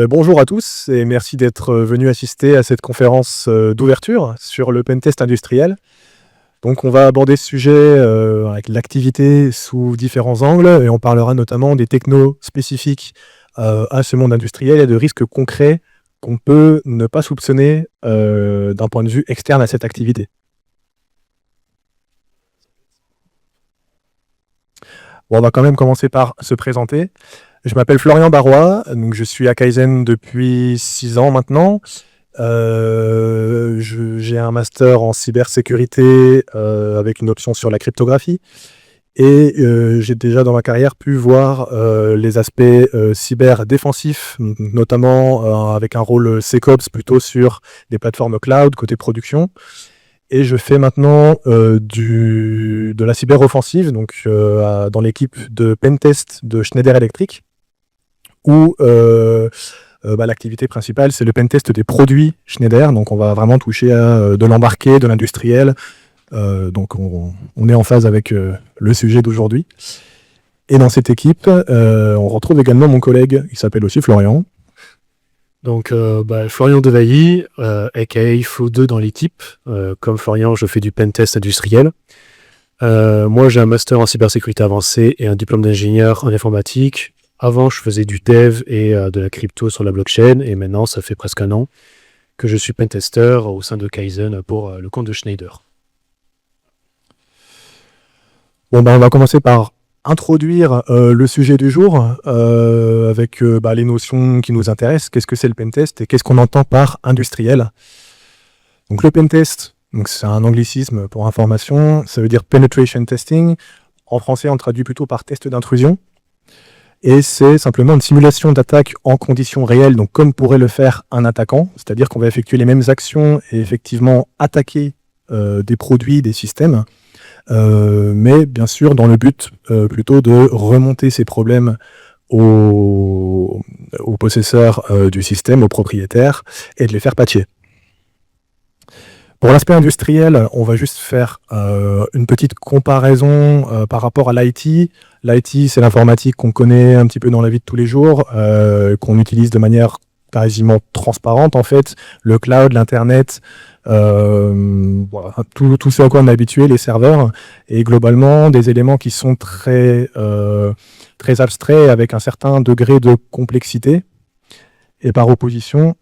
Bonjour à tous et merci d'être venus assister à cette conférence d'ouverture sur le pentest industriel. Donc on va aborder ce sujet avec l'activité sous différents angles et on parlera notamment des technos spécifiques à ce monde industriel et de risques concrets qu'on peut ne pas soupçonner d'un point de vue externe à cette activité. Bon, on va quand même commencer par se présenter. Je m'appelle Florian Barrois, donc je suis à Kaizen depuis 6 ans maintenant. J'ai un master en cybersécurité avec une option sur la cryptographie. Et j'ai déjà dans ma carrière pu voir les aspects cyber défensifs, notamment avec un rôle SecOps plutôt sur des plateformes cloud côté production. Et je fais maintenant de la cyber offensive, donc dans l'équipe de pentest de Schneider Electric, où l'activité principale, c'est le pentest des produits Schneider. Donc on va vraiment toucher à de l'embarqué, de l'industriel. Donc on est en phase avec le sujet d'aujourd'hui. Et dans cette équipe, on retrouve également mon collègue, qui s'appelle aussi Florian. Donc Florian Devailly, aka Flo2 dans l'équipe. Comme Florian, je fais du pentest industriel. Moi, j'ai un master en cybersécurité avancée et un diplôme d'ingénieur en informatique. Avant, je faisais du dev et de la crypto sur la blockchain. Et maintenant, ça fait presque 1 an que je suis pentester au sein de Kaizen pour le compte de Schneider. Bon, on va commencer par introduire le sujet du jour avec les notions qui nous intéressent. Qu'est-ce que c'est le pentest et qu'est-ce qu'on entend par industriel? Donc le pentest, c'est un anglicisme pour information, ça veut dire penetration testing. En français, on traduit plutôt par test d'intrusion. Et c'est simplement une simulation d'attaque en conditions réelles, donc comme pourrait le faire un attaquant, c'est-à-dire qu'on va effectuer les mêmes actions et effectivement attaquer des produits, des systèmes, mais bien sûr dans le but plutôt de remonter ces problèmes aux possesseurs du système, aux propriétaires, et de les faire patcher. Pour l'aspect industriel, on va juste faire une petite comparaison par rapport à l'IT. L'IT, c'est l'informatique qu'on connaît un petit peu dans la vie de tous les jours, qu'on utilise de manière quasiment transparente en fait. Le cloud, l'internet, voilà, tout ce à quoi on est habitué, les serveurs, et globalement des éléments qui sont très abstraits avec un certain degré de complexité. Et par opposition...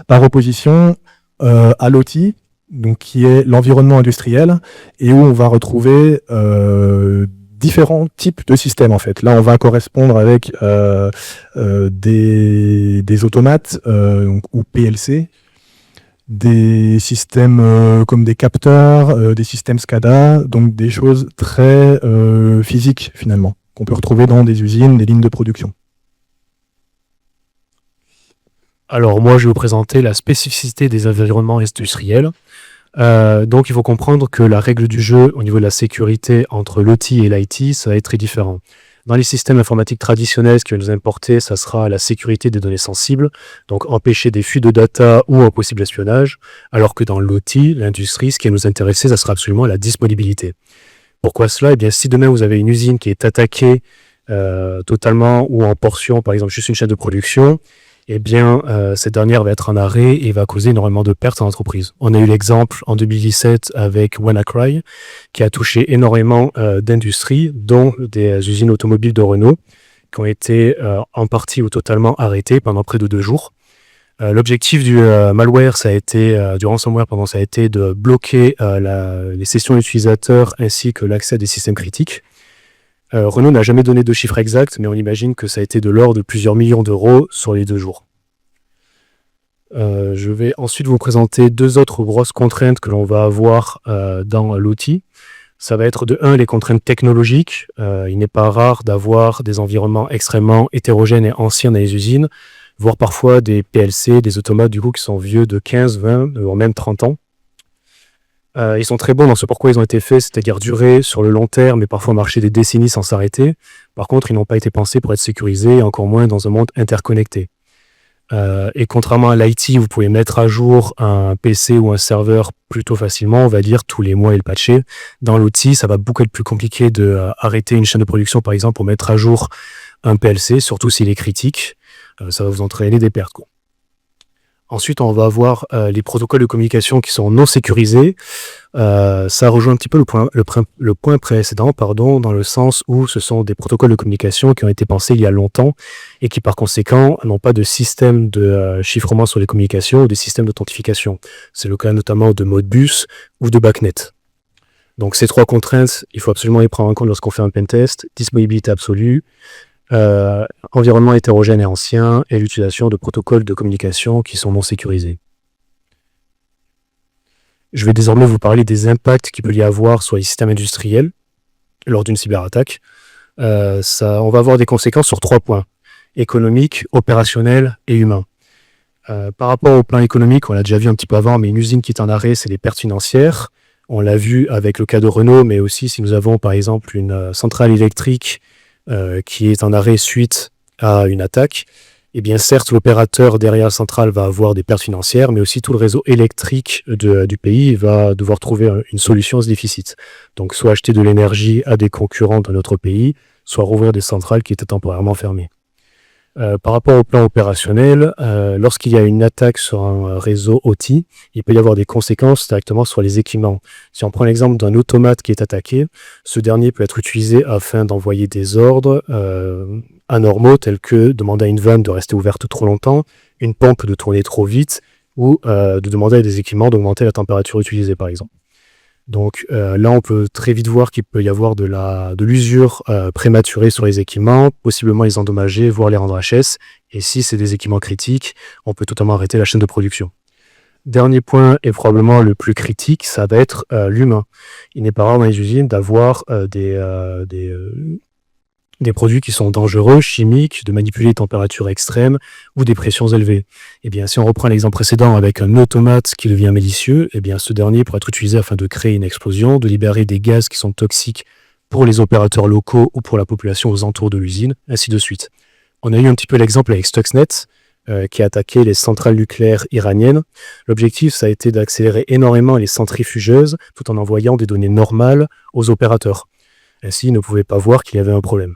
Par opposition à l'OT, donc qui est l'environnement industriel, et où on va retrouver différents types de systèmes en fait. Là, on va correspondre avec des automates ou PLC, des systèmes comme des capteurs, des systèmes SCADA, donc des choses très physiques finalement, qu'on peut retrouver dans des usines, des lignes de production. Alors moi, je vais vous présenter la spécificité des environnements industriels. Donc il faut comprendre que la règle du jeu au niveau de la sécurité entre l'OT et l'IT, ça va être très différent. Dans les systèmes informatiques traditionnels, ce qui va nous importer, ça sera la sécurité des données sensibles, donc empêcher des fuites de data ou un possible espionnage, alors que dans l'OT, l'industrie, ce qui va nous intéresser, ça sera absolument la disponibilité. Pourquoi cela? Eh bien, si demain vous avez une usine qui est attaquée totalement ou en portion, par exemple juste une chaîne de production, eh bien, cette dernière va être en arrêt et va causer énormément de pertes en entreprise. On a eu l'exemple en 2017 avec WannaCry, qui a touché énormément d'industries, dont des usines automobiles de Renault, qui ont été en partie ou totalement arrêtées pendant près de 2 jours. L'objectif du malware, du ransomware, ça a été de bloquer les sessions utilisateurs ainsi que l'accès à des systèmes critiques. Renault n'a jamais donné de chiffre exact, mais on imagine que ça a été de l'ordre de plusieurs millions d'euros sur les 2 jours. Je vais ensuite vous présenter 2 autres grosses contraintes que l'on va avoir dans l'outil. Ça va être de 1, les contraintes technologiques. Il n'est pas rare d'avoir des environnements extrêmement hétérogènes et anciens dans les usines, voire parfois des PLC, des automates du coup qui sont vieux de 15, 20, voire même 30 ans. Ils sont très bons dans ce pourquoi ils ont été faits, c'est-à-dire durer sur le long terme et parfois marcher des décennies sans s'arrêter. Par contre, ils n'ont pas été pensés pour être sécurisés, et encore moins dans un monde interconnecté. Et contrairement à l'IT, vous pouvez mettre à jour un PC ou un serveur plutôt facilement, on va dire tous les mois et le patcher. Dans l'outil, ça va beaucoup être plus compliqué de arrêter une chaîne de production, par exemple, pour mettre à jour un PLC, surtout s'il est critique. Ça va vous entraîner des pertes, quoi. Ensuite, on va avoir les protocoles de communication qui sont non sécurisés. Ça rejoint un petit peu le point précédent, dans le sens où ce sont des protocoles de communication qui ont été pensés il y a longtemps et qui, par conséquent, n'ont pas de système de chiffrement sur les communications ou des systèmes d'authentification. C'est le cas notamment de Modbus ou de BACnet. Donc, ces trois contraintes, il faut absolument les prendre en compte lorsqu'on fait un pentest. Disponibilité absolue, environnement hétérogène et ancien, et l'utilisation de protocoles de communication qui sont non sécurisés. Je vais désormais vous parler des impacts qu'il peut y avoir sur les systèmes industriels lors d'une cyberattaque. On va avoir des conséquences sur 3 points: économique, opérationnel et humain. Par rapport au plan économique, on l'a déjà vu un petit peu avant, mais une usine qui est en arrêt, c'est des pertes financières. On l'a vu avec le cas de Renault, mais aussi si nous avons par exemple une centrale électrique qui est en arrêt suite à une attaque, eh bien certes l'opérateur derrière la centrale va avoir des pertes financières, mais aussi tout le réseau électrique du pays va devoir trouver une solution à ce déficit. Donc soit acheter de l'énergie à des concurrents dans notre pays, soit rouvrir des centrales qui étaient temporairement fermées. Par rapport au plan opérationnel, lorsqu'il y a une attaque sur un réseau OT, il peut y avoir des conséquences directement sur les équipements. Si on prend l'exemple d'un automate qui est attaqué, ce dernier peut être utilisé afin d'envoyer des ordres anormaux tels que demander à une vanne de rester ouverte trop longtemps, une pompe de tourner trop vite ou de demander à des équipements d'augmenter la température utilisée par exemple. Donc là, on peut très vite voir qu'il peut y avoir de l'usure prématurée sur les équipements, possiblement les endommager, voire les rendre HS. Et si c'est des équipements critiques, on peut totalement arrêter la chaîne de production. Dernier point, et probablement le plus critique, ça va être l'humain. Il n'est pas rare dans les usines d'avoir des produits qui sont dangereux, chimiques, de manipuler les températures extrêmes ou des pressions élevées. Eh bien, si on reprend l'exemple précédent avec un automate qui devient malicieux, eh bien, ce dernier pourrait être utilisé afin de créer une explosion, de libérer des gaz qui sont toxiques pour les opérateurs locaux ou pour la population aux alentours de l'usine, ainsi de suite. On a eu un petit peu l'exemple avec Stuxnet, qui a attaqué les centrales nucléaires iraniennes. L'objectif, ça a été d'accélérer énormément les centrifugeuses tout en envoyant des données normales aux opérateurs. Ainsi, ils ne pouvaient pas voir qu'il y avait un problème.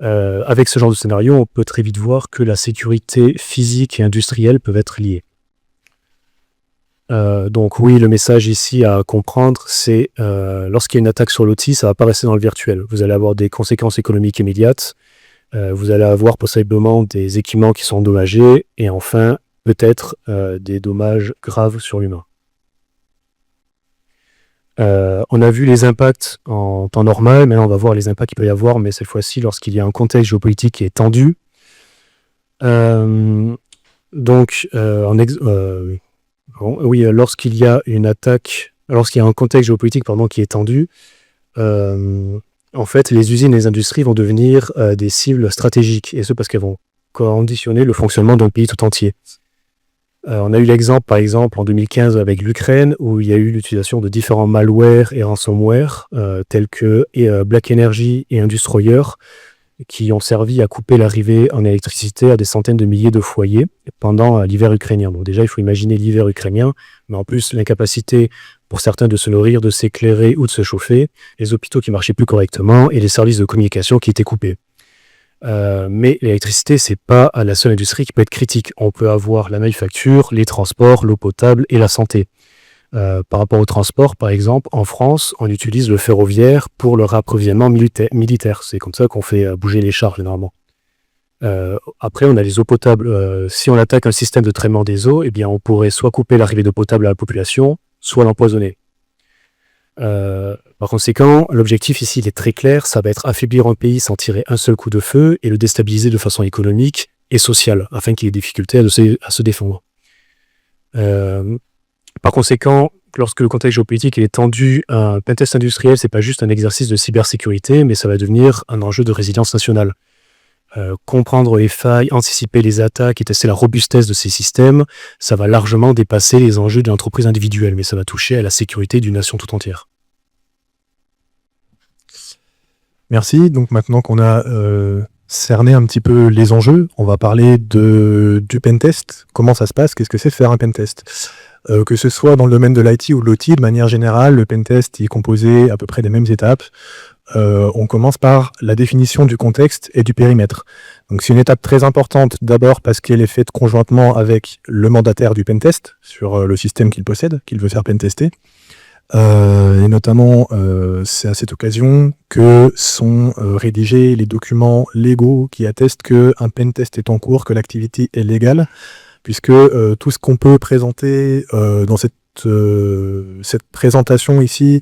Avec ce genre de scénario, on peut très vite voir que la sécurité physique et industrielle peuvent être liées. Donc oui, le message ici à comprendre, c'est lorsqu'il y a une attaque sur l'outil, ça ne va pas rester dans le virtuel. Vous allez avoir des conséquences économiques immédiates, vous allez avoir possiblement des équipements qui sont endommagés, et enfin, peut-être des dommages graves sur l'humain. On a vu les impacts en temps normal, maintenant on va voir les impacts qu'il peut y avoir, mais cette fois-ci lorsqu'il y a un contexte géopolitique qui est tendu. Lorsqu'il y a une attaque, lorsqu'il y a un contexte géopolitique qui est tendu, en fait les usines et les industries vont devenir des cibles stratégiques, et ce parce qu'elles vont conditionner le fonctionnement d'un pays tout entier. On a eu l'exemple, par exemple, en 2015 avec l'Ukraine, où il y a eu l'utilisation de différents malwares et ransomware, tels que Black Energy et Industroyer, qui ont servi à couper l'arrivée en électricité à des centaines de milliers de foyers pendant l'hiver ukrainien. Donc déjà, il faut imaginer l'hiver ukrainien, mais en plus l'incapacité pour certains de se nourrir, de s'éclairer ou de se chauffer, les hôpitaux qui marchaient plus correctement et les services de communication qui étaient coupés. Mais l'électricité, c'est pas la seule industrie qui peut être critique. On peut avoir la manufacture, les transports, l'eau potable et la santé. Par rapport au transport, par exemple, en France, on utilise le ferroviaire pour le rapprovisionnement militaire. C'est comme ça qu'on fait bouger les chars, généralement. Après, on a les eaux potables. Si on attaque un système de traitement des eaux, eh bien, on pourrait soit couper l'arrivée d'eau potable à la population, soit l'empoisonner. Par conséquent, l'objectif ici il est très clair, ça va être affaiblir un pays sans tirer un seul coup de feu et le déstabiliser de façon économique et sociale, afin qu'il ait des difficultés à se défendre. Par conséquent, lorsque le contexte géopolitique est tendu, un pentest industriel, c'est pas juste un exercice de cybersécurité, mais ça va devenir un enjeu de résilience nationale. Comprendre les failles, anticiper les attaques et tester la robustesse de ces systèmes, ça va largement dépasser les enjeux de l'entreprise individuelle, mais ça va toucher à la sécurité d'une nation tout entière. Merci. Donc maintenant qu'on a cerner un petit peu les enjeux. On va parler du pentest, comment ça se passe, qu'est-ce que c'est faire un pentest. Que ce soit dans le domaine de l'IT ou de l'OT, de manière générale, le pentest est composé à peu près des mêmes étapes. On commence par la définition du contexte et du périmètre. Donc c'est une étape très importante, d'abord parce qu'elle est faite conjointement avec le mandataire du pentest sur le système qu'il possède, qu'il veut faire pentester. Et notamment, c'est à cette occasion que sont rédigés les documents légaux qui attestent qu'un pentest est en cours, que l'activité est légale, puisque tout ce qu'on peut présenter dans cette présentation ici,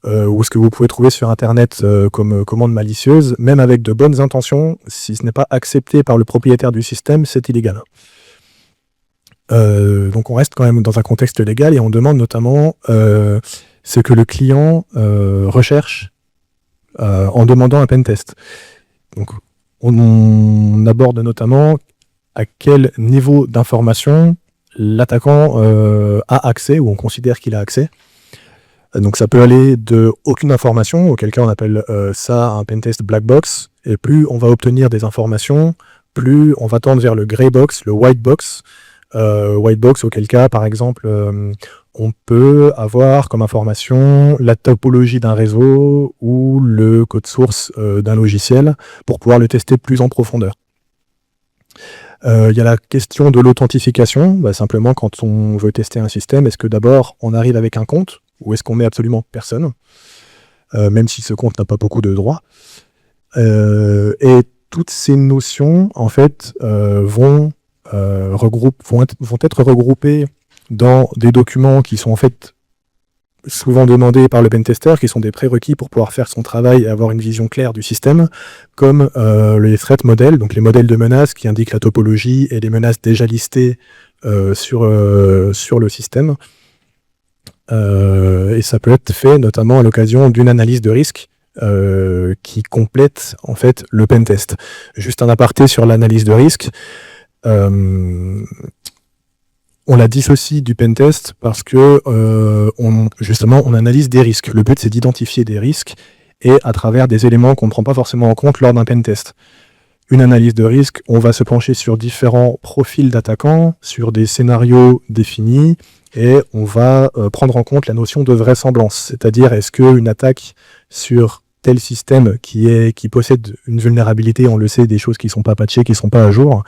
ou ce que vous pouvez trouver sur Internet comme commande malicieuse, même avec de bonnes intentions, si ce n'est pas accepté par le propriétaire du système, c'est illégal. Donc on reste quand même dans un contexte légal et on demande notamment ce que le client recherche en demandant un pentest. Donc on aborde notamment à quel niveau d'information l'attaquant a accès, ou on considère qu'il a accès. Donc ça peut aller de aucune information, auquel cas on appelle ça un pentest black box, et plus on va obtenir des informations, plus on va tendre vers le grey box, le white box. White box, auquel cas, par exemple, on peut avoir comme information la topologie d'un réseau ou le code source d'un logiciel pour pouvoir le tester plus en profondeur. Il y a la question de l'authentification. Simplement, quand on veut tester un système, est-ce que d'abord on arrive avec un compte ou est-ce qu'on met absolument personne, même si ce compte n'a pas beaucoup de droits. Et toutes ces notions, en fait, vont être regroupés dans des documents qui sont en fait souvent demandés par le pentester, qui sont des prérequis pour pouvoir faire son travail et avoir une vision claire du système, comme les threat models, donc les modèles de menaces qui indiquent la topologie et les menaces déjà listées sur le système. Et ça peut être fait notamment à l'occasion d'une analyse de risque qui complète en fait le pentest. Juste un aparté sur l'analyse de risque. On la dissocie du pentest parce que justement on analyse des risques. Le but c'est d'identifier des risques et à travers des éléments qu'on ne prend pas forcément en compte lors d'un pentest. Une analyse de risque, on va se pencher sur différents profils d'attaquants, sur des scénarios définis et on va prendre en compte la notion de vraisemblance, c'est-à-dire est-ce qu'une attaque sur tel système qui possède une vulnérabilité, on le sait, des choses qui ne sont pas patchées, qui ne sont pas à jour,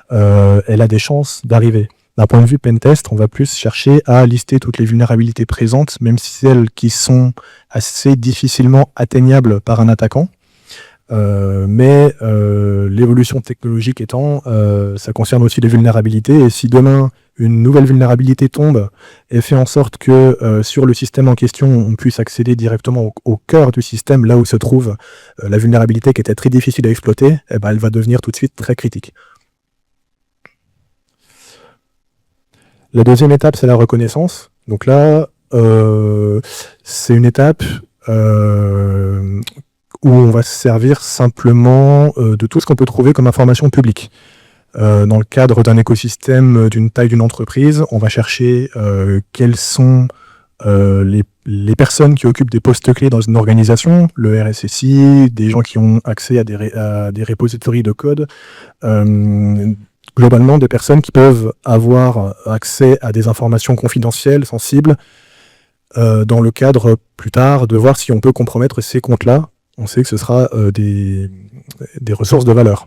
elle a des chances d'arriver. D'un point de vue pentest, on va plus chercher à lister toutes les vulnérabilités présentes, même si celles qui sont assez difficilement atteignables par un attaquant. Mais l'évolution technologique étant, ça concerne aussi les vulnérabilités, et si demain une nouvelle vulnérabilité tombe et fait en sorte que sur le système en question, on puisse accéder directement au cœur du système, là où se trouve la vulnérabilité qui était très difficile à exploiter, eh ben, elle va devenir tout de suite très critique. La deuxième étape, c'est la reconnaissance. Donc là, c'est une étape où on va se servir simplement de tout ce qu'on peut trouver comme information publique. Dans le cadre d'un écosystème d'une taille d'une entreprise, on va chercher quelles sont les personnes qui occupent des postes clés dans une organisation, le RSSI, des gens qui ont accès à des repositories de code, globalement des personnes qui peuvent avoir accès à des informations confidentielles, sensibles, dans le cadre plus tard de voir si on peut compromettre ces comptes-là. On sait que ce sera des ressources de valeur.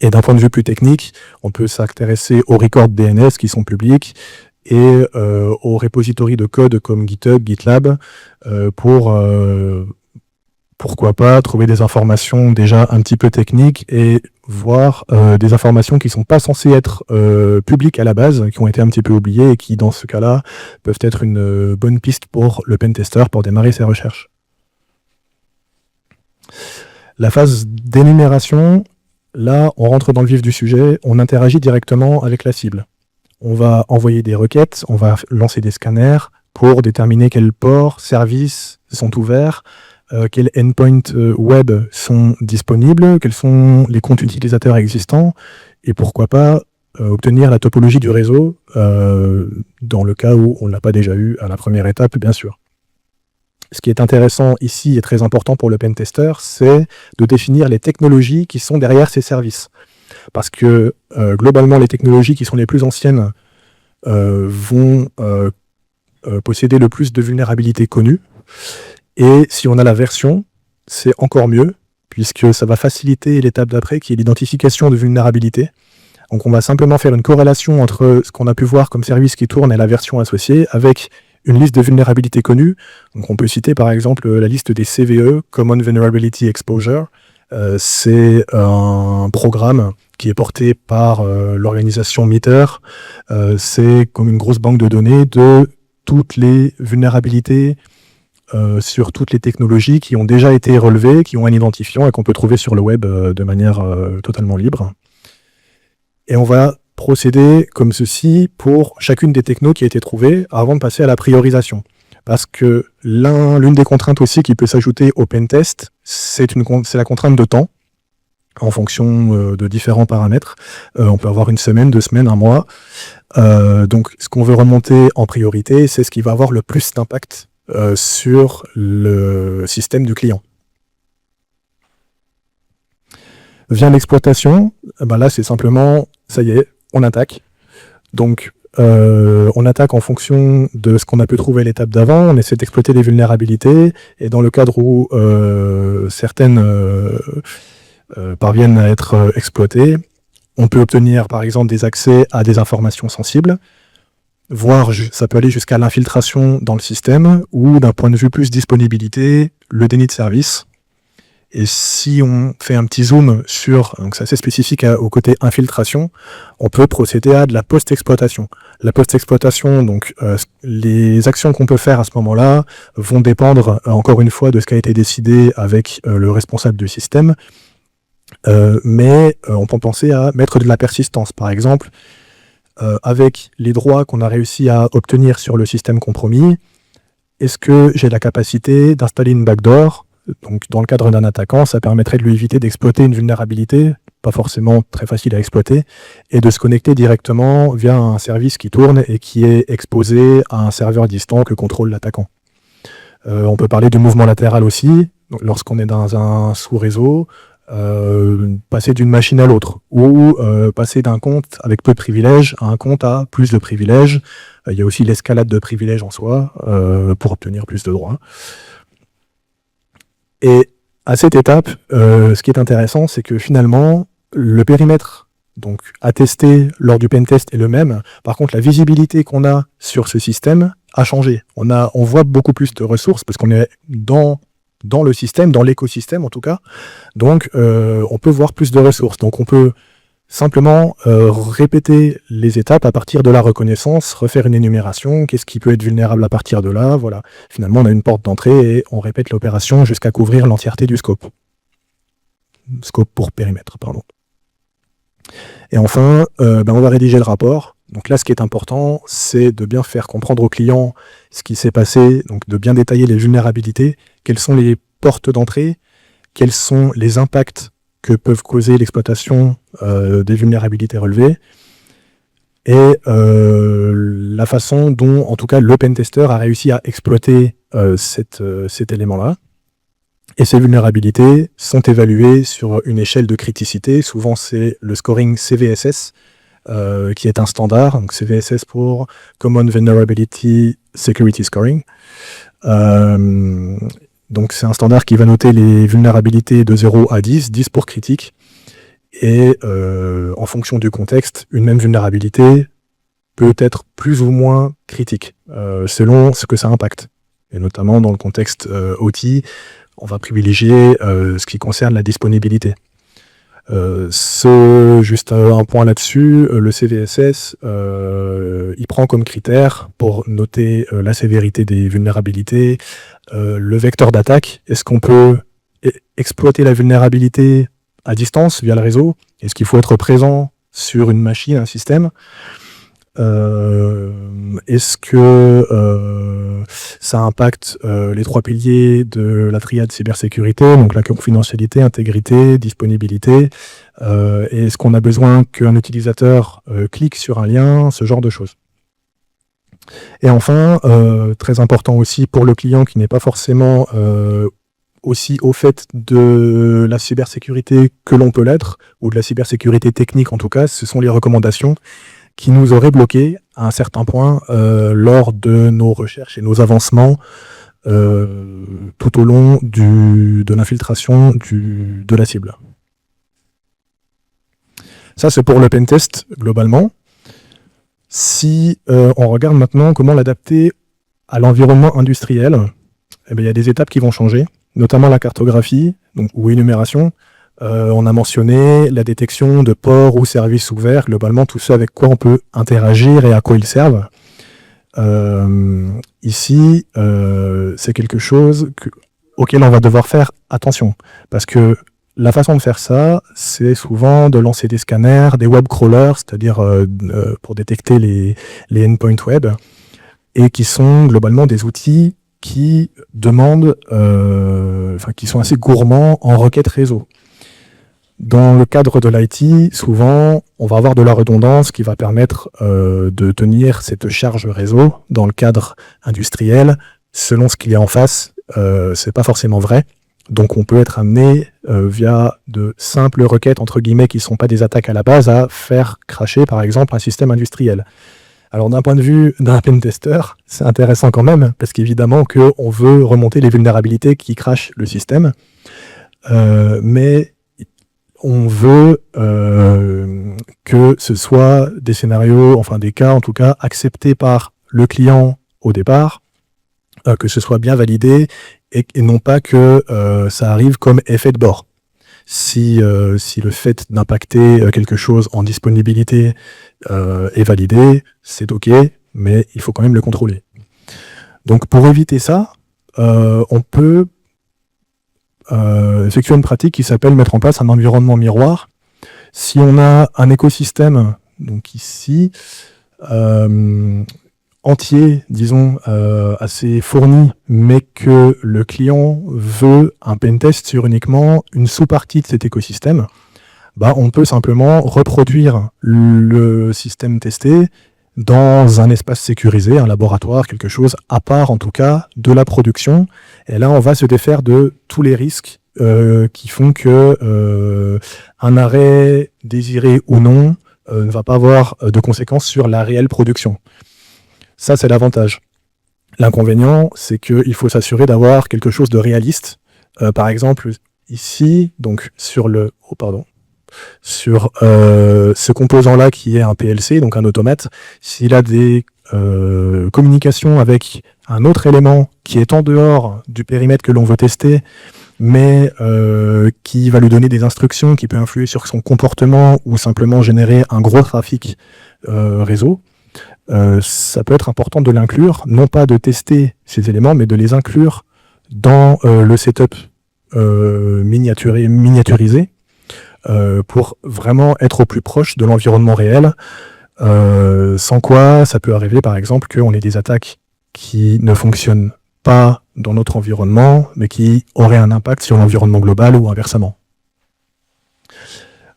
Et d'un point de vue plus technique, on peut s'intéresser aux records DNS qui sont publics et aux repositories de code comme GitHub, GitLab, pour pourquoi pas trouver des informations déjà un petit peu techniques et voir des informations qui ne sont pas censées être publiques à la base, qui ont été un petit peu oubliées et qui, dans ce cas-là, peuvent être une bonne piste pour le pentester pour démarrer ses recherches. La phase d'énumération, là, on rentre dans le vif du sujet, on interagit directement avec la cible. On va envoyer des requêtes, on va lancer des scanners pour déterminer quels ports, services sont ouverts, quels endpoints web sont disponibles, quels sont les comptes utilisateurs existants, et pourquoi pas obtenir la topologie du réseau, dans le cas où on ne l'a pas déjà eu à la première étape, bien sûr. ce qui est intéressant ici et très important pour le pentester, c'est de définir les technologies qui sont derrière ces services. Parce que globalement, les technologies qui sont les plus anciennes vont posséder le plus de vulnérabilités connues. Et si on a la version, c'est encore mieux, puisque ça va faciliter l'étape d'après, qui est l'identification de vulnérabilités. Donc on va simplement faire une corrélation entre ce qu'on a pu voir comme service qui tourne et la version associée, avec une liste de vulnérabilités connues. Donc on peut citer par exemple la liste des CVE, Common Vulnerability Exposure. C'est un programme qui est porté par l'organisation MITRE. C'est comme une grosse banque de données de toutes les vulnérabilités sur toutes les technologies qui ont déjà été relevées, qui ont un identifiant et qu'on peut trouver sur le web de manière totalement libre. Et on va procéder comme ceci pour chacune des technos qui a été trouvée avant de passer à la priorisation. Parce que l'une des contraintes aussi qui peut s'ajouter au pentest, c'est la contrainte de temps, en fonction de différents paramètres. On peut avoir une semaine, 2 semaines, 1 mois. Donc ce qu'on veut remonter en priorité, c'est ce qui va avoir le plus d'impact sur le système du client. Vient l'exploitation, là c'est simplement, ça y est, on attaque. Donc on attaque en fonction de ce qu'on a pu trouver à l'étape d'avant, on essaie d'exploiter les vulnérabilités, et dans le cadre où certaines parviennent à être exploitées, on peut obtenir par exemple des accès à des informations sensibles, voire ça peut aller jusqu'à l'infiltration dans le système, ou d'un point de vue plus disponibilité, le déni de service. Et si on fait un petit zoom sur, donc c'est assez spécifique au côté infiltration, on peut procéder à de la post-exploitation. La post-exploitation, donc les actions qu'on peut faire à ce moment-là vont dépendre encore une fois de ce qui a été décidé avec le responsable du système, mais on peut penser à mettre de la persistance. Par exemple, avec les droits qu'on a réussi à obtenir sur le système compromis, est-ce que j'ai la capacité d'installer une backdoor? Donc, dans le cadre d'un attaquant, ça permettrait de lui éviter d'exploiter une vulnérabilité, pas forcément très facile à exploiter, et de se connecter directement via un service qui tourne et qui est exposé à un serveur distant que contrôle l'attaquant. On peut parler de mouvement latéral aussi, lorsqu'on est dans un sous-réseau, passer d'une machine à l'autre, ou passer d'un compte avec peu de privilèges à un compte à plus de privilèges. Il y a aussi l'escalade de privilèges en soi, pour obtenir plus de droits. Et à cette étape, ce qui est intéressant, c'est que finalement, le périmètre donc attesté lors du pentest est le même. Par contre, la visibilité qu'on a sur ce système a changé. On voit beaucoup plus de ressources parce qu'on est dans le système, dans l'écosystème en tout cas. Donc, on peut voir plus de ressources. Donc, on peut simplement répéter les étapes à partir de la reconnaissance, refaire une énumération, qu'est-ce qui peut être vulnérable à partir de là, voilà. Finalement, on a une porte d'entrée et on répète l'opération jusqu'à couvrir l'entièreté du scope. Scope pour périmètre, pardon. Et enfin, on va rédiger le rapport. Donc là, ce qui est important, c'est de bien faire comprendre au client ce qui s'est passé, donc de bien détailler les vulnérabilités, quelles sont les portes d'entrée, quels sont les impacts que peuvent causer l'exploitation des vulnérabilités relevées, et la façon dont, en tout cas, le pentester a réussi à exploiter cet élément-là. Et ces vulnérabilités sont évaluées sur une échelle de criticité. Souvent, c'est le scoring CVSS, qui est un standard. Donc CVSS pour Common Vulnerability Security Scoring. Donc c'est un standard qui va noter les vulnérabilités de 0 à 10, 10 pour critique. Et en fonction du contexte, une même vulnérabilité peut être plus ou moins critique, selon ce que ça impacte. Et notamment dans le contexte OT, on va privilégier ce qui concerne la disponibilité. Juste un point là-dessus, le CVSS, il prend comme critère pour noter la sévérité des vulnérabilités, le vecteur d'attaque. Est-ce qu'on peut exploiter la vulnérabilité à distance via le réseau? Est-ce qu'il faut être présent sur une machine, un système? Est-ce que ça impacte les 3 piliers de la triade cybersécurité, donc la confidentialité, intégrité, disponibilité, et est-ce qu'on a besoin qu'un utilisateur clique sur un lien, ce genre de choses. Et enfin, très important aussi pour le client qui n'est pas forcément aussi au fait de la cybersécurité que l'on peut l'être, ou de la cybersécurité technique en tout cas, ce sont les recommandations qui nous auraient bloqués à un certain point lors de nos recherches et nos avancements tout au long de l'infiltration de la cible. Ça, c'est pour le pentest globalement. Si on regarde maintenant comment l'adapter à l'environnement industriel, eh bien, il y a des étapes qui vont changer, notamment la cartographie ou énumération. On a mentionné la détection de ports ou services ouverts, globalement tout ce avec quoi on peut interagir et à quoi ils servent. Ici, c'est quelque chose auquel on va devoir faire attention, parce que la façon de faire ça, c'est souvent de lancer des scanners, des web crawlers, c'est-à-dire pour détecter les endpoints web, et qui sont globalement des outils qui demandent, qui sont assez gourmands en requêtes réseau. Dans le cadre de l'IT, souvent, on va avoir de la redondance qui va permettre de tenir cette charge réseau. Dans le cadre industriel, selon ce qu'il y a en face, c'est pas forcément vrai. Donc on peut être amené, via de simples requêtes, entre guillemets, qui ne sont pas des attaques à la base, à faire crasher, par exemple, un système industriel. Alors d'un point de vue d'un pentester, c'est intéressant quand même, parce qu'évidemment qu'on veut remonter les vulnérabilités qui crashent le système, mais on veut que ce soit des scénarios, enfin des cas en tout cas, acceptés par le client au départ, que ce soit bien validé, et non pas que ça arrive comme effet de bord. Si le fait d'impacter quelque chose en disponibilité est validé, c'est OK, mais il faut quand même le contrôler. Donc pour éviter ça, on peut effectuer une pratique qui s'appelle mettre en place un environnement miroir. Si on a un écosystème, donc ici, entier, disons, assez fourni, mais que le client veut un pentest sur uniquement une sous-partie de cet écosystème, bah, on peut simplement reproduire le système testé dans un espace sécurisé, un laboratoire, quelque chose à part en tout cas de la production. Et là, on va se défaire de tous les risques qui font que un arrêt désiré ou non ne va pas avoir de conséquences sur la réelle production. Ça, c'est l'avantage. L'inconvénient, c'est qu'il faut s'assurer d'avoir quelque chose de réaliste. Par exemple, ici, donc sur ce composant-là qui est un PLC, donc un automate, s'il a des communications avec un autre élément qui est en dehors du périmètre que l'on veut tester, mais qui va lui donner des instructions, qui peut influer sur son comportement ou simplement générer un gros trafic réseau, ça peut être important de l'inclure, non pas de tester ces éléments, mais de les inclure dans le setup miniaturisé, pour vraiment être au plus proche de l'environnement réel, sans quoi ça peut arriver par exemple qu'on ait des attaques qui ne fonctionnent pas dans notre environnement, mais qui auraient un impact sur l'environnement global ou inversement.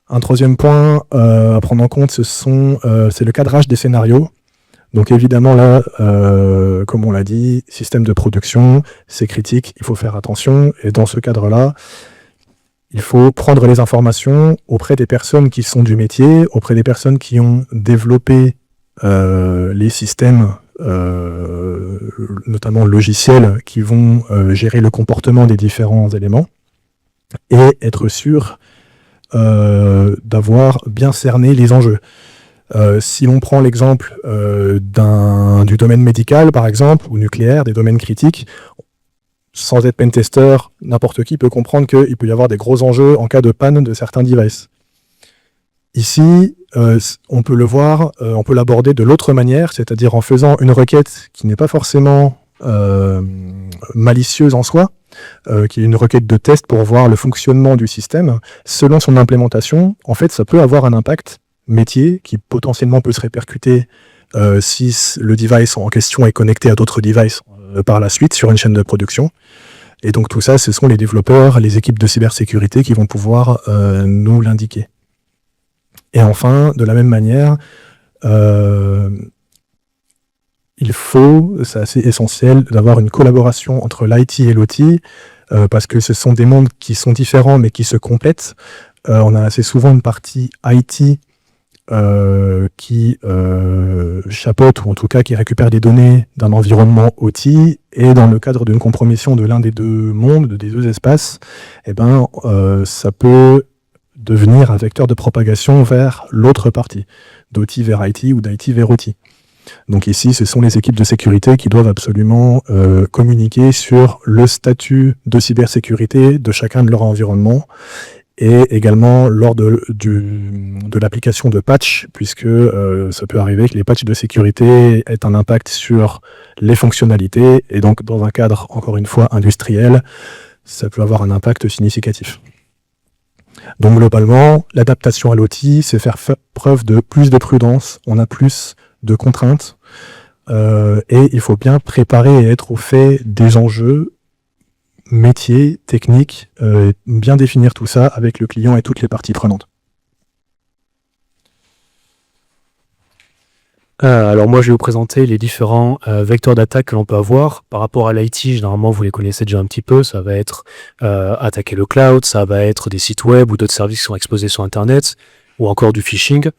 Un troisième point à prendre en compte, c'est le cadrage des scénarios. Donc évidemment là, comme on l'a dit, système de production, c'est critique, il faut faire attention, et dans ce cadre-là, il faut prendre les informations auprès des personnes qui sont du métier, auprès des personnes qui ont développé les systèmes, notamment logiciels, qui vont gérer le comportement des différents éléments, et être sûr d'avoir bien cerné les enjeux. Si l'on prend l'exemple du domaine médical, par exemple, ou nucléaire, des domaines critiques, sans être pentester, n'importe qui peut comprendre qu'il peut y avoir des gros enjeux en cas de panne de certains devices. Ici, on peut le voir, on peut l'aborder de l'autre manière, c'est-à-dire en faisant une requête qui n'est pas forcément malicieuse en soi, qui est une requête de test pour voir le fonctionnement du système. Selon son implémentation, en fait, ça peut avoir un impact métier qui potentiellement peut se répercuter si le device en question est connecté à d'autres devices par la suite sur une chaîne de production. Et donc tout ça, ce sont les développeurs, les équipes de cybersécurité qui vont pouvoir nous l'indiquer. Et enfin, de la même manière, c'est assez essentiel d'avoir une collaboration entre l'IT et l'OT, parce que ce sont des mondes qui sont différents mais qui se complètent. On a assez souvent une partie IT qui chapeaute, ou en tout cas qui récupère des données d'un environnement OT, et dans le cadre d'une compromission de l'un des deux mondes, des deux espaces, ça peut devenir un vecteur de propagation vers l'autre partie, d'OT vers IT ou d'IT vers OT. Donc ici, ce sont les équipes de sécurité qui doivent absolument communiquer sur le statut de cybersécurité de chacun de leur environnement, et également lors de l'application de patch, puisque ça peut arriver que les patchs de sécurité aient un impact sur les fonctionnalités, et donc dans un cadre, encore une fois, industriel, ça peut avoir un impact significatif. Donc globalement, l'adaptation à l'OT, c'est faire preuve de plus de prudence, on a plus de contraintes, et il faut bien préparer et être au fait des enjeux métiers, techniques, bien définir tout ça avec le client et toutes les parties prenantes. Alors moi, je vais vous présenter les différents vecteurs d'attaque que l'on peut avoir. Par rapport à l'IT, généralement, vous les connaissez déjà un petit peu. Ça va être attaquer le cloud, ça va être des sites web ou d'autres services qui sont exposés sur Internet, ou encore du phishing.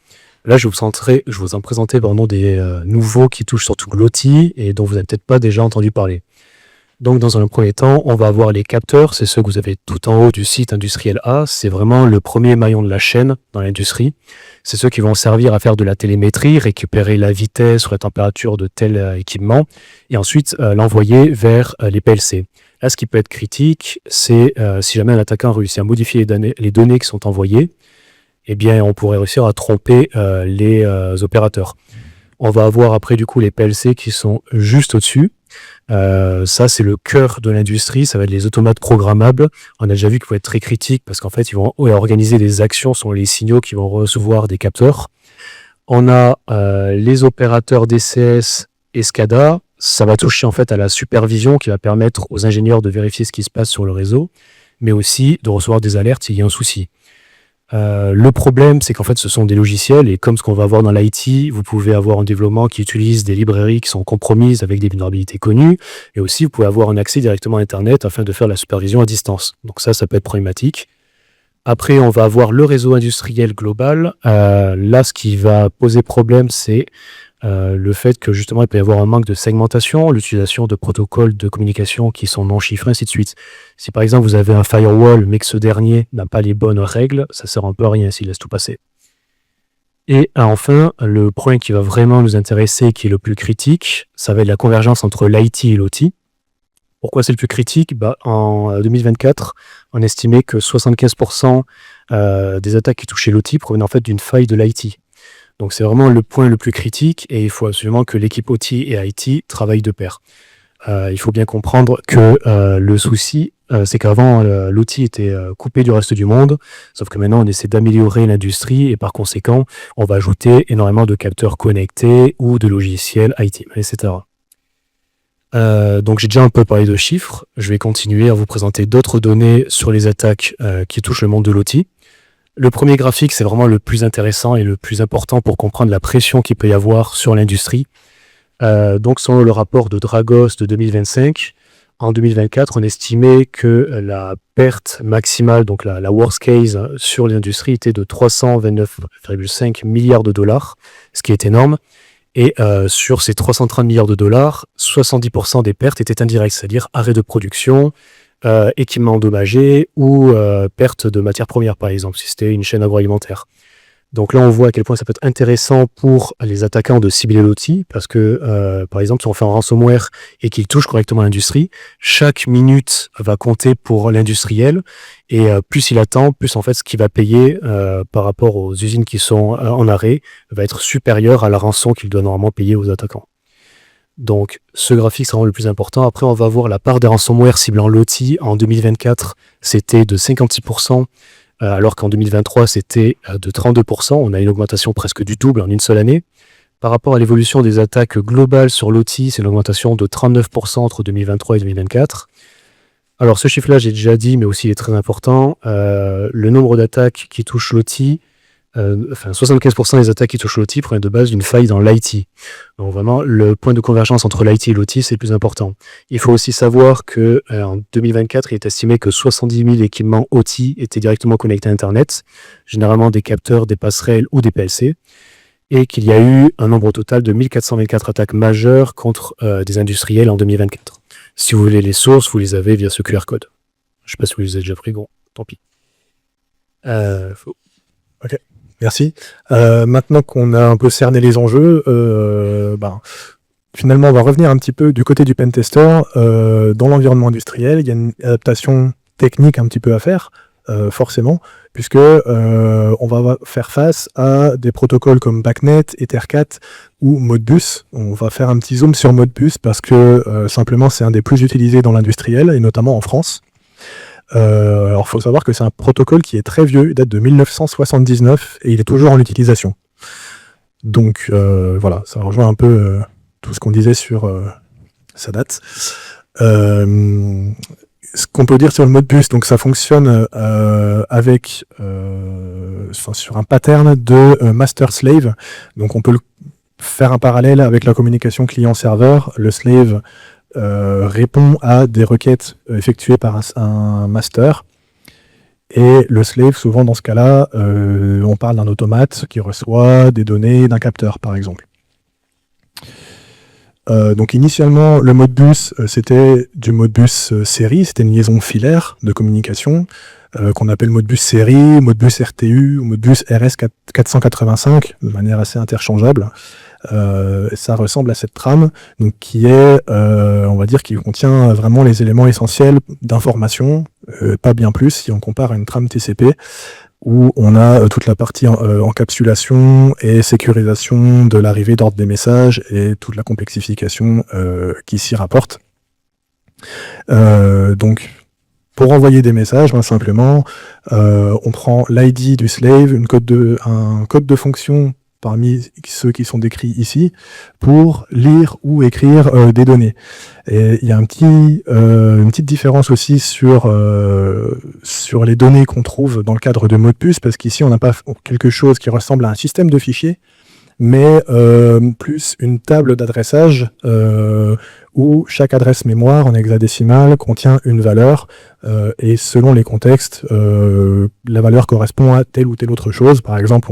Là, je vais vous en présenter des nouveaux qui touchent surtout l'OT et dont vous n'avez peut-être pas déjà entendu parler. Donc, dans un premier temps, on va avoir les capteurs. C'est ceux que vous avez tout en haut du site industriel A. C'est vraiment le premier maillon de la chaîne dans l'industrie. C'est ceux qui vont servir à faire de la télémétrie, récupérer la vitesse ou la température de tel équipement, et ensuite l'envoyer vers les PLC. Là, ce qui peut être critique, c'est si jamais un attaquant réussit à modifier les données qui sont envoyées, eh bien, on pourrait réussir à tromper les opérateurs. On va avoir après, du coup, les PLC qui sont juste au-dessus. Ça, c'est le cœur de l'industrie, ça va être les automates programmables. On a déjà vu qu'il faut être très critique parce qu'en fait, ils vont organiser des actions sur les signaux qui vont recevoir des capteurs. On a les opérateurs DCS et SCADA. Ça va toucher en fait à la supervision qui va permettre aux ingénieurs de vérifier ce qui se passe sur le réseau, mais aussi de recevoir des alertes s'il y a un souci. Le problème, c'est qu'en fait, ce sont des logiciels, et comme ce qu'on va voir dans l'IT, vous pouvez avoir un développement qui utilise des librairies qui sont compromises avec des vulnérabilités connues, et aussi vous pouvez avoir un accès directement à Internet afin de faire la supervision à distance. Donc ça peut être problématique. Après, on va avoir le réseau industriel global. Là, ce qui va poser problème, c'est le fait que justement, il peut y avoir un manque de segmentation, l'utilisation de protocoles de communication qui sont non chiffrés, ainsi de suite. Si par exemple, vous avez un firewall, mais que ce dernier n'a pas les bonnes règles, ça sert un peu à rien s'il laisse tout passer. Et enfin, le point qui va vraiment nous intéresser, qui est le plus critique, ça va être la convergence entre l'IT et l'OT. Pourquoi c'est le plus critique ? En 2024, on estimait que 75% des attaques qui touchaient l'OT provenaient en fait d'une faille de l'IT. Donc c'est vraiment le point le plus critique, et il faut absolument que l'équipe OT et IT travaillent de pair. Il faut bien comprendre que le souci, c'est qu'avant, l'OT était coupé du reste du monde, sauf que maintenant, on essaie d'améliorer l'industrie, et par conséquent, on va ajouter énormément de capteurs connectés ou de logiciels IT, etc. Donc j'ai déjà un peu parlé de chiffres. Je vais continuer à vous présenter d'autres données sur les attaques qui touchent le monde de l'OT. Le premier graphique, c'est vraiment le plus intéressant et le plus important pour comprendre la pression qu'il peut y avoir sur l'industrie. Donc, selon le rapport de Dragos de 2025, en 2024, on estimait que la perte maximale, donc la worst case sur l'industrie, était de 329,5 milliards de dollars, ce qui est énorme. Et sur ces 330 milliards de dollars, 70% des pertes étaient indirectes, c'est-à-dire arrêt de production, équipement endommagé ou perte de matières premières, par exemple, si c'était une chaîne agroalimentaire. Donc là, on voit à quel point ça peut être intéressant pour les attaquants de cibler l'OT, parce que, par exemple, si on fait un ransomware et qu'il touche correctement l'industrie, chaque minute va compter pour l'industriel, et plus il attend, plus en fait ce qu'il va payer par rapport aux usines qui sont en arrêt va être supérieur à la rançon qu'il doit normalement payer aux attaquants. Donc, ce graphique, c'est vraiment le plus important. Après, on va voir la part des ransomware ciblant l'OT. En 2024, c'était de 56%, alors qu'en 2023, c'était de 32%. On a une augmentation presque du double en une seule année. Par rapport à l'évolution des attaques globales sur l'OT, c'est une augmentation de 39% entre 2023 et 2024. Alors, ce chiffre-là, j'ai déjà dit, mais aussi il est très important. Le nombre d'attaques qui touchent l'OT 75% des attaques qui touchent l'OT proviennent de base d'une faille dans l'IT. Donc vraiment, le point de convergence entre l'IT et l'OT, c'est le plus important. Il faut aussi savoir que en 2024, il est estimé que 70 000 équipements OT étaient directement connectés à Internet, généralement des capteurs, des passerelles ou des PLC, et qu'il y a eu un nombre total de 1424 attaques majeures contre des industriels en 2024. Si vous voulez les sources, vous les avez via ce QR code. Je ne sais pas si vous les avez déjà pris, bon, tant pis. Ok. Merci. Maintenant qu'on a un peu cerné les enjeux, finalement, on va revenir un petit peu du côté du pentester. Dans l'environnement industriel, il y a une adaptation technique un petit peu à faire, forcément, puisque on va faire face à des protocoles comme BACnet, Ethercat ou Modbus. On va faire un petit zoom sur Modbus parce que simplement, c'est un des plus utilisés dans l'industriel, et notamment en France. Alors, il faut savoir que c'est un protocole qui est très vieux, il date de 1979 et il est toujours en utilisation. Donc, voilà, ça rejoint un peu tout ce qu'on disait sur sa date. Ce qu'on peut dire sur le Modbus, donc ça fonctionne avec sur un pattern de master-slave. Donc, on peut faire un parallèle avec la communication client-serveur. Le slave répond à des requêtes effectuées par un master, et le slave, souvent dans ce cas-là, on parle d'un automate qui reçoit des données d'un capteur, par exemple. Donc initialement, le Modbus, c'était du Modbus série, c'était une liaison filaire de communication qu'on appelle Modbus série, Modbus RTU ou Modbus RS485 de manière assez interchangeable. Ça ressemble à cette trame, donc qui est, on va dire, qui contient vraiment les éléments essentiels d'information, pas bien plus si on compare à une trame TCP, où on a toute la partie encapsulation et sécurisation de l'arrivée d'ordre des messages et toute la complexification qui s'y rapporte. Donc, pour envoyer des messages, simplement, on prend l'ID du slave, un code de fonction parmi ceux qui sont décrits ici, pour lire ou écrire des données. Et il y a une petite différence aussi sur les données qu'on trouve dans le cadre de Modbus, parce qu'ici on n'a pas quelque chose qui ressemble à un système de fichiers, mais plus une table d'adressage où chaque adresse mémoire en hexadécimal contient une valeur, et selon les contextes, la valeur correspond à telle ou telle autre chose. Par exemple,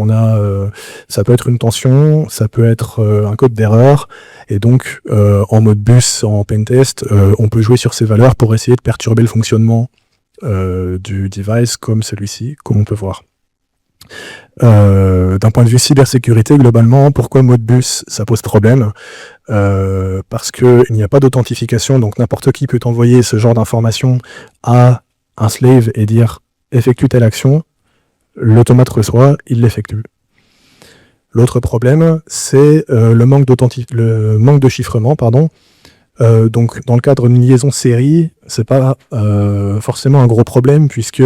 ça peut être une tension, ça peut être un code d'erreur, et donc en Modbus, en pentest, on peut jouer sur ces valeurs pour essayer de perturber le fonctionnement du device comme celui-ci, comme on peut voir. D'un point de vue cybersécurité, globalement, pourquoi Modbus ça pose problème? Parce qu'il n'y a pas d'authentification, donc n'importe qui peut envoyer ce genre d'informations à un slave et dire effectue telle action, l'automate reçoit, il l'effectue. L'autre problème, c'est le manque de chiffrement, pardon. Donc, dans le cadre d'une liaison série, c'est pas forcément un gros problème, puisque,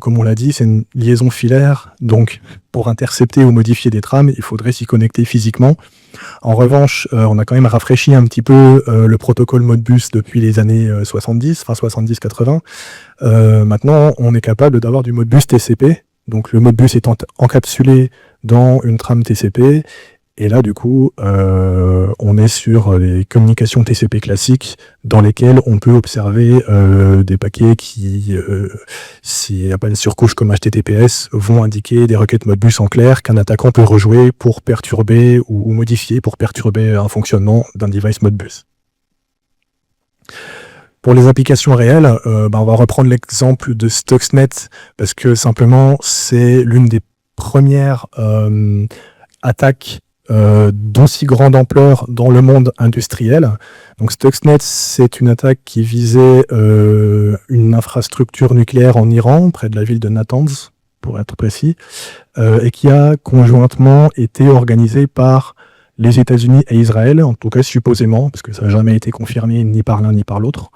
comme on l'a dit, c'est une liaison filaire. Donc, pour intercepter ou modifier des trames, il faudrait s'y connecter physiquement. En revanche, on a quand même rafraîchi un petit peu le protocole Modbus depuis les années 70, enfin 70-80. Maintenant, on est capable d'avoir du Modbus TCP. Donc, le Modbus est encapsulé dans une trame TCP. Et là, du coup, on est sur les communications TCP classiques dans lesquelles on peut observer des paquets qui, s'il n'y a pas une surcouche comme HTTPS, vont indiquer des requêtes Modbus en clair qu'un attaquant peut rejouer pour perturber ou modifier pour perturber un fonctionnement d'un device Modbus. Pour les applications réelles, on va reprendre l'exemple de Stuxnet parce que simplement, c'est l'une des premières attaques d'aussi grande ampleur dans le monde industriel. Donc Stuxnet, c'est une attaque qui visait une infrastructure nucléaire en Iran, près de la ville de Natanz, pour être précis, et qui a conjointement été organisée par les États-Unis et Israël, en tout cas supposément, parce que ça n'a jamais été confirmé ni par l'un ni par l'autre,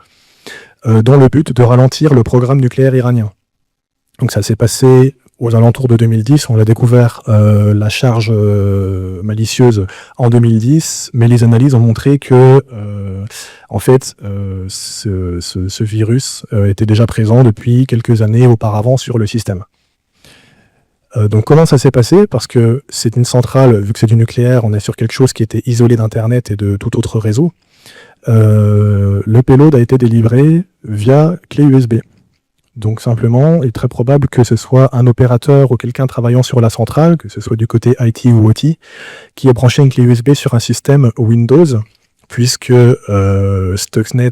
dans le but de ralentir le programme nucléaire iranien. Donc ça s'est passé aux alentours de 2010, on a découvert la charge malicieuse en 2010, mais les analyses ont montré que, en fait, ce virus était déjà présent depuis quelques années auparavant sur le système. Donc comment ça s'est passé? Parce que c'est une centrale, vu que c'est du nucléaire, on est sur quelque chose qui était isolé d'Internet et de tout autre réseau. Le payload a été délivré via clé USB. Donc simplement, il est très probable que ce soit un opérateur ou quelqu'un travaillant sur la centrale, que ce soit du côté IT ou OT, qui ait branché une clé USB sur un système Windows, puisque Stuxnet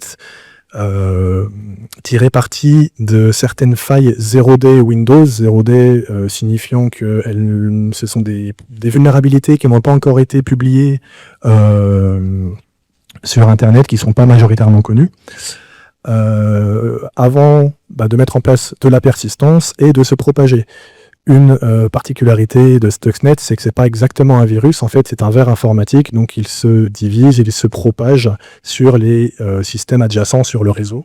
tirait parti de certaines failles 0D Windows, 0D signifiant que ce sont des vulnérabilités qui n'ont pas encore été publiées sur Internet, qui ne sont pas majoritairement connues, avant de mettre en place de la persistance et de se propager. Une particularité de Stuxnet, c'est que c'est pas exactement un virus, en fait c'est un ver informatique, donc il se divise, il se propage sur les systèmes adjacents sur le réseau.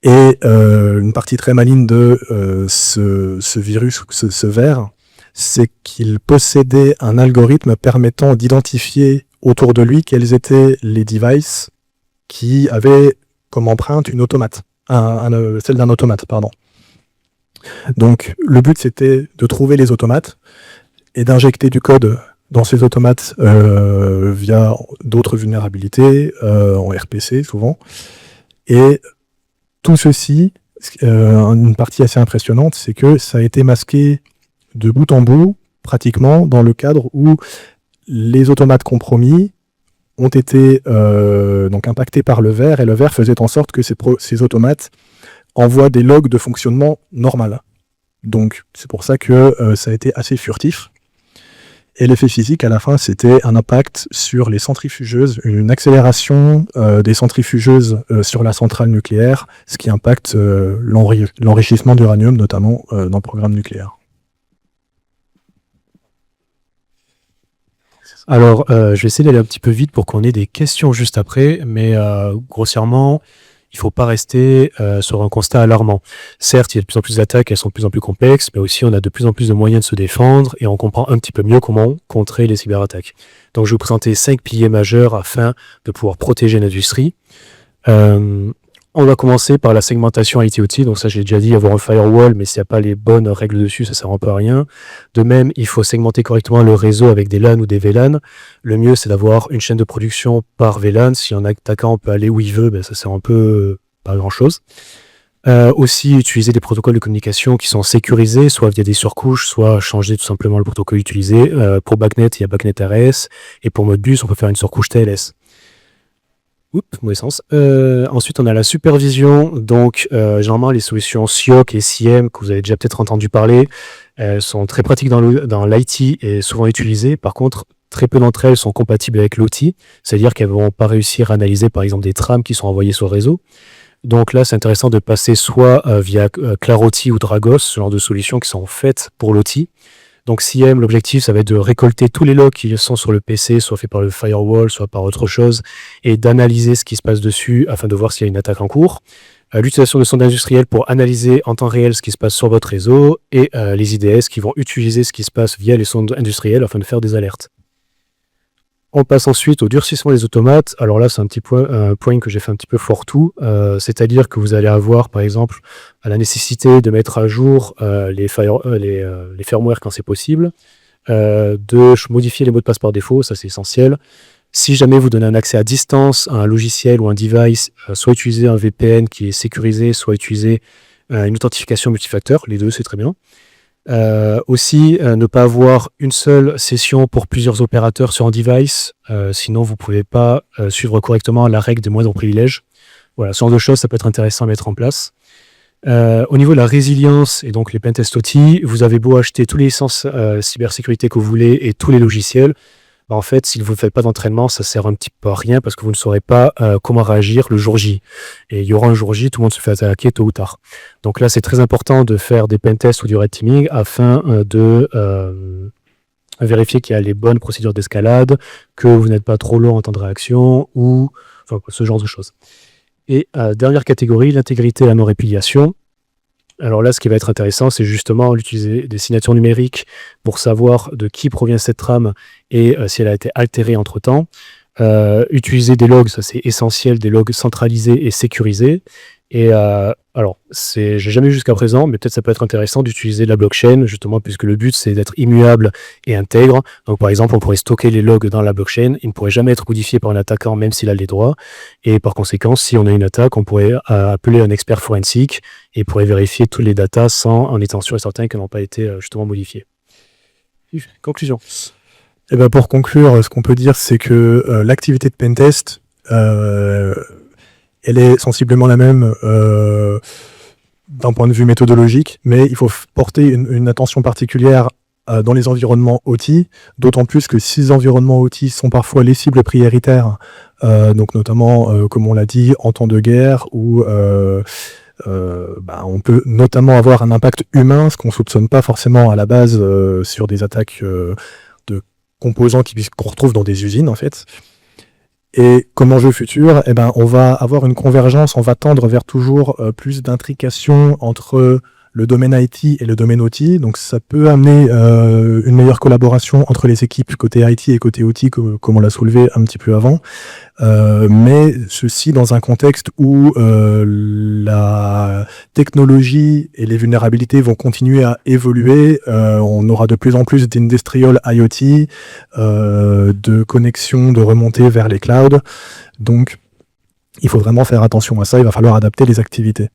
Et une partie très maligne de ce virus, ce ver, c'est qu'il possédait un algorithme permettant d'identifier autour de lui quels étaient les devices qui avaient comme empreinte une automate, celle d'un automate, pardon. Donc le but c'était de trouver les automates et d'injecter du code dans ces automates via d'autres vulnérabilités, en RPC souvent. Et tout ceci, une partie assez impressionnante, c'est que ça a été masqué de bout en bout, pratiquement dans le cadre où les automates compromis ont été donc impactés par le ver, et le ver faisait en sorte que ces automates envoie des logs de fonctionnement normal. Donc c'est pour ça que ça a été assez furtif. Et l'effet physique à la fin, c'était un impact sur les centrifugeuses, une accélération des centrifugeuses sur la centrale nucléaire, ce qui impacte l'enrichissement d'uranium, notamment dans le programme nucléaire. Alors, je vais essayer d'aller un petit peu vite pour qu'on ait des questions juste après, mais grossièrement, il ne faut pas rester sur un constat alarmant. Certes, il y a de plus en plus d'attaques, elles sont de plus en plus complexes, mais aussi on a de plus en plus de moyens de se défendre et on comprend un petit peu mieux comment contrer les cyberattaques. Donc je vais vous présenter 5 piliers majeurs afin de pouvoir protéger l'industrie. On va commencer par la segmentation IT-OT, donc ça j'ai déjà dit, avoir un firewall, mais s'il n'y a pas les bonnes règles dessus, ça ne sert un peu à rien. De même, il faut segmenter correctement le réseau avec des LAN ou des VLAN. Le mieux, c'est d'avoir une chaîne de production par VLAN. Si un attaquant peut aller où il veut, ça sert un peu pas grand-chose. Aussi, utiliser des protocoles de communication qui sont sécurisés, soit via des surcouches, soit changer tout simplement le protocole utilisé. Pour BACnet, il y a BACnet RS, et pour Modbus, on peut faire une surcouche TLS. Oups, mauvais sens. Ensuite, on a la supervision. Donc, généralement, les solutions SIOC et SIEM, que vous avez déjà peut-être entendu parler, sont très pratiques dans l'IT et souvent utilisées. Par contre, très peu d'entre elles sont compatibles avec l'OT, c'est-à-dire qu'elles ne vont pas réussir à analyser, par exemple, des trames qui sont envoyées sur le réseau. Donc là, c'est intéressant de passer soit via Claroti ou Dragos, ce genre de solutions qui sont faites pour l'OT. Donc SIEM, l'objectif, ça va être de récolter tous les logs qui sont sur le PC, soit faits par le firewall, soit par autre chose, et d'analyser ce qui se passe dessus afin de voir s'il y a une attaque en cours. L'utilisation de sondes industrielles pour analyser en temps réel ce qui se passe sur votre réseau, et les IDS qui vont utiliser ce qui se passe via les sondes industrielles afin de faire des alertes. On passe ensuite au durcissement des automates. Alors là, c'est un point que j'ai fait un petit peu fourre-tout, c'est-à-dire que vous allez avoir, par exemple, la nécessité de mettre à jour les firmware quand c'est possible, de modifier les mots de passe par défaut, ça c'est essentiel. Si jamais vous donnez un accès à distance à un logiciel ou un device, soit utiliser un VPN qui est sécurisé, soit utiliser une authentification multifacteur, les deux c'est très bien. Aussi, ne pas avoir une seule session pour plusieurs opérateurs sur un device, sinon vous ne pouvez pas suivre correctement la règle des moindres privilèges. Voilà, ce genre de choses, ça peut être intéressant à mettre en place. Au niveau de la résilience et donc les pentests OT, vous avez beau acheter tous les licences cybersécurité que vous voulez et tous les logiciels, en fait, si vous ne faites pas d'entraînement, ça sert un petit peu à rien parce que vous ne saurez pas comment réagir le jour J. Et il y aura un jour J, tout le monde se fait attaquer tôt ou tard. Donc là, c'est très important de faire des pentests ou du red teaming afin de vérifier qu'il y a les bonnes procédures d'escalade, que vous n'êtes pas trop long en temps de réaction, ou enfin, ce genre de choses. Et dernière catégorie, l'intégrité et la non-répiliation. Alors là, ce qui va être intéressant, c'est justement d'utiliser des signatures numériques pour savoir de qui provient cette trame et si elle a été altérée entre-temps. Utiliser des logs, ça c'est essentiel, des logs centralisés et sécurisés. Et alors, j'ai jamais vu jusqu'à présent, mais peut-être ça peut être intéressant d'utiliser la blockchain, justement, puisque le but, c'est d'être immuable et intègre. Donc, par exemple, on pourrait stocker les logs dans la blockchain. Ils ne pourraient jamais être modifiés par un attaquant, même s'il a les droits. Et par conséquent, si on a une attaque, on pourrait appeler un expert forensique et pourrait vérifier tous les datas en étant sûr et certain qu'elles n'ont pas été justement modifiées. Conclusion. Et ben pour conclure, ce qu'on peut dire, c'est que l'activité de pentest, elle est sensiblement la même d'un point de vue méthodologique, mais il faut porter une attention particulière dans les environnements OT, d'autant plus que ces environnements OT sont parfois les cibles prioritaires, donc notamment, comme on l'a dit, en temps de guerre, où on peut notamment avoir un impact humain, ce qu'on ne soupçonne pas forcément à la base sur des attaques de composants qu'on retrouve dans des usines, en fait. Et comme enjeu futur, on va avoir une convergence, on va tendre vers toujours plus d'intrication entre le domaine IT et le domaine OT. Donc ça peut amener une meilleure collaboration entre les équipes côté IT et côté OT, comme on l'a soulevé un petit peu avant. Mais ceci dans un contexte où la technologie et les vulnérabilités vont continuer à évoluer. On aura de plus en plus d'industrial IoT, de connexions, de remontées vers les clouds. Donc, il faut vraiment faire attention à ça. Il va falloir adapter les activités.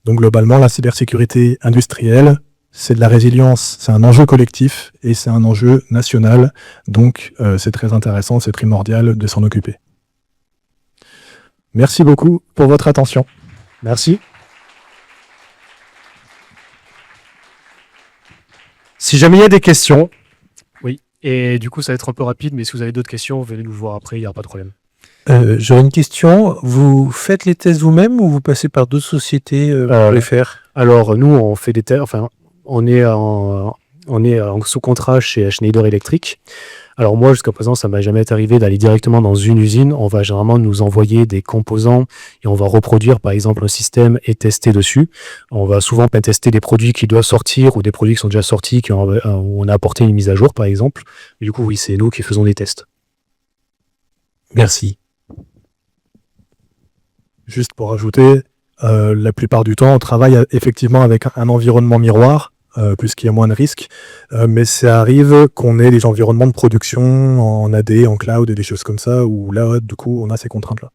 Donc, globalement, la cybersécurité industrielle, c'est de la résilience, c'est un enjeu collectif et c'est un enjeu national. Donc, c'est très intéressant, c'est primordial de s'en occuper. Merci beaucoup pour votre attention. Merci. Si jamais il y a des questions, oui, et du coup ça va être un peu rapide, mais si vous avez d'autres questions, venez nous voir après, il n'y a pas de problème. J'aurais une question. Vous faites les tests vous-même ou vous passez par d'autres sociétés pour les faire? Alors nous, on fait des tests, enfin, on est en sous-contrat chez Schneider Electric. Alors moi, jusqu'à présent, ça m'a jamais arrivé d'aller directement dans une usine. On va généralement nous envoyer des composants et on va reproduire, par exemple, un système et tester dessus. On va souvent tester des produits qui doivent sortir ou des produits qui sont déjà sortis, où on a apporté une mise à jour, par exemple. Mais du coup, oui, c'est nous qui faisons des tests. Merci. Juste pour ajouter, la plupart du temps, on travaille effectivement avec un environnement miroir, puisqu'il y a moins de risques, mais ça arrive qu'on ait des environnements de production en AD, en cloud et des choses comme ça, où là, du coup, on a ces contraintes-là.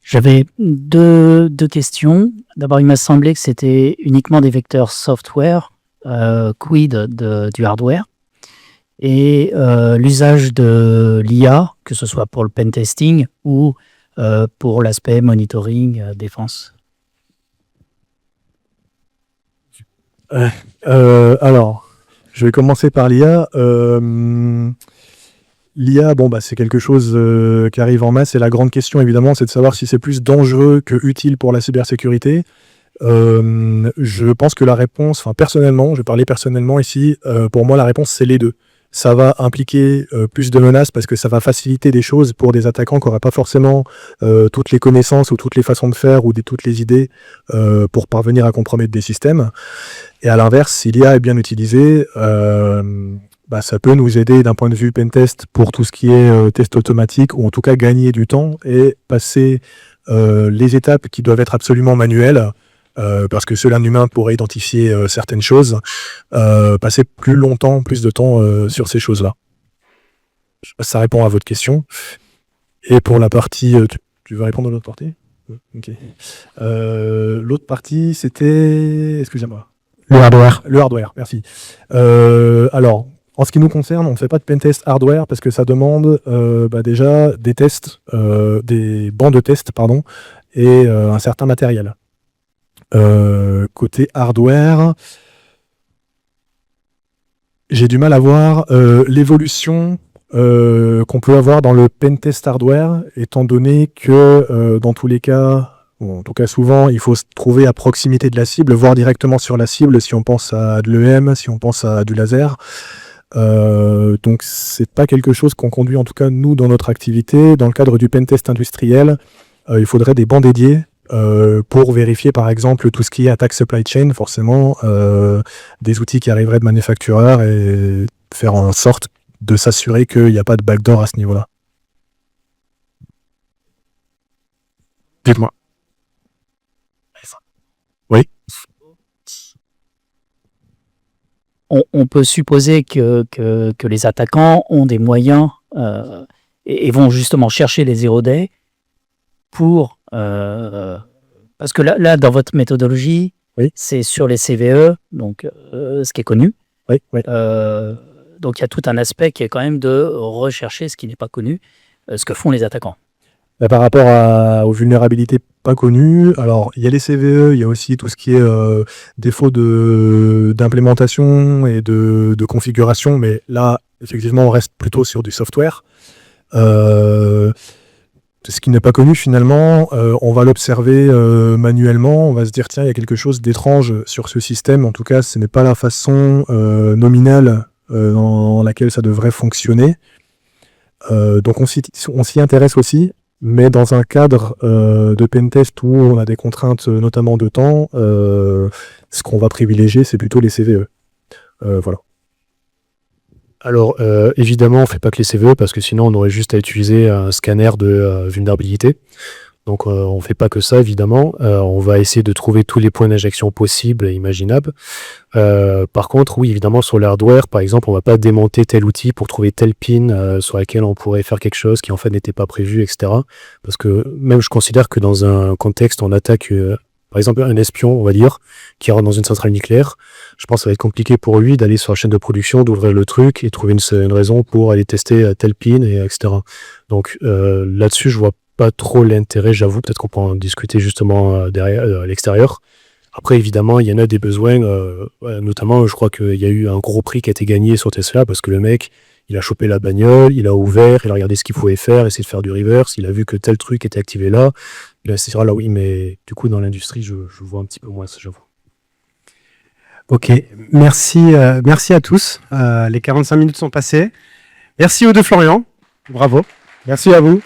J'avais deux questions. D'abord, il m'a semblé que c'était uniquement des vecteurs software, quid du hardware, et l'usage de l'IA, que ce soit pour le pentesting ou pour l'aspect monitoring défense. Alors, je vais commencer par l'IA. L'IA, c'est quelque chose qui arrive en masse, et la grande question, évidemment, c'est de savoir si c'est plus dangereux que utile pour la cybersécurité. Je pense que la réponse, personnellement, je vais parler personnellement ici, pour moi, la réponse, c'est les deux. Ça va impliquer plus de menaces parce que ça va faciliter des choses pour des attaquants qui n'auraient pas forcément toutes les connaissances ou toutes les façons de faire ou toutes les idées pour parvenir à compromettre des systèmes. Et à l'inverse, si l'IA est bien utilisée, ça peut nous aider d'un point de vue pentest pour tout ce qui est test automatique, ou en tout cas gagner du temps et passer les étapes qui doivent être absolument manuelles, parce que seul un humain pourrait identifier certaines choses, passer plus de temps sur ces choses-là. Ça répond à votre question. Et pour la partie... tu veux répondre à l'autre partie? Ok. L'autre partie, c'était... Excusez-moi. Le hardware. Le hardware, merci. Alors, en ce qui nous concerne, on ne fait pas de pentest hardware parce que ça demande déjà des tests, des bancs de tests, pardon, et un certain matériel. Côté hardware, j'ai du mal à voir l'évolution qu'on peut avoir dans le pentest hardware, étant donné que dans tous les cas, en tout cas souvent, il faut se trouver à proximité de la cible, voire directement sur la cible si on pense à de l'EM, si on pense à du laser. Donc c'est pas quelque chose qu'on conduit, en tout cas nous, dans notre activité. Dans le cadre du pentest industriel, il faudrait des bancs dédiés pour vérifier par exemple tout ce qui est attaque supply chain, forcément des outils qui arriveraient de manufactureurs, et faire en sorte de s'assurer qu'il n'y a pas de backdoor à ce niveau-là. Dites-moi. On peut supposer que les attaquants ont des moyens et vont justement chercher les zero day pour... parce que là, dans votre méthodologie, Oui. c'est sur les CVE, donc ce qui est connu. Oui, oui. Donc il y a tout un aspect qui est quand même de rechercher ce qui n'est pas connu, ce que font les attaquants. Par rapport aux vulnérabilités pas connues, alors il y a les CVE, il y a aussi tout ce qui est défaut d'implémentation et de configuration, mais là, effectivement, on reste plutôt sur du software. Ce qui n'est pas connu finalement, on va l'observer manuellement, on va se dire tiens, il y a quelque chose d'étrange sur ce système, en tout cas, ce n'est pas la façon nominale dans laquelle ça devrait fonctionner. Donc on s'y intéresse aussi. Mais dans un cadre de pentest où on a des contraintes notamment de temps, ce qu'on va privilégier, c'est plutôt les CVE. Voilà. Alors, évidemment, on ne fait pas que les CVE parce que sinon, on aurait juste à utiliser un scanner de vulnérabilité. Donc, on ne fait pas que ça, évidemment. On va essayer de trouver tous les points d'injection possibles et imaginables. Par contre, oui, évidemment, sur l'hardware, par exemple, on ne va pas démonter tel outil pour trouver telle pin sur laquelle on pourrait faire quelque chose qui, en fait, n'était pas prévu, etc. Parce que même, je considère que dans un contexte, on attaque, par exemple, un espion, on va dire, qui rentre dans une centrale nucléaire. Je pense que ça va être compliqué pour lui d'aller sur la chaîne de production, d'ouvrir le truc et trouver une raison pour aller tester telle pin, et etc. Donc, là-dessus, je vois pas trop l'intérêt, j'avoue. Peut-être qu'on peut en discuter justement derrière, à l'extérieur. Après, évidemment, il y en a des besoins, notamment, je crois qu'il y a eu un gros prix qui a été gagné sur Tesla parce que le mec, il a chopé la bagnole, il a ouvert, il a regardé ce qu'il pouvait faire, essayer de faire du reverse, il a vu que tel truc était activé là, il a essayé là, oui, mais du coup, dans l'industrie, je vois un petit peu moins ça, j'avoue. Ok, merci à tous. Les 45 minutes sont passées. Merci aux deux Florian. Bravo. Merci à vous.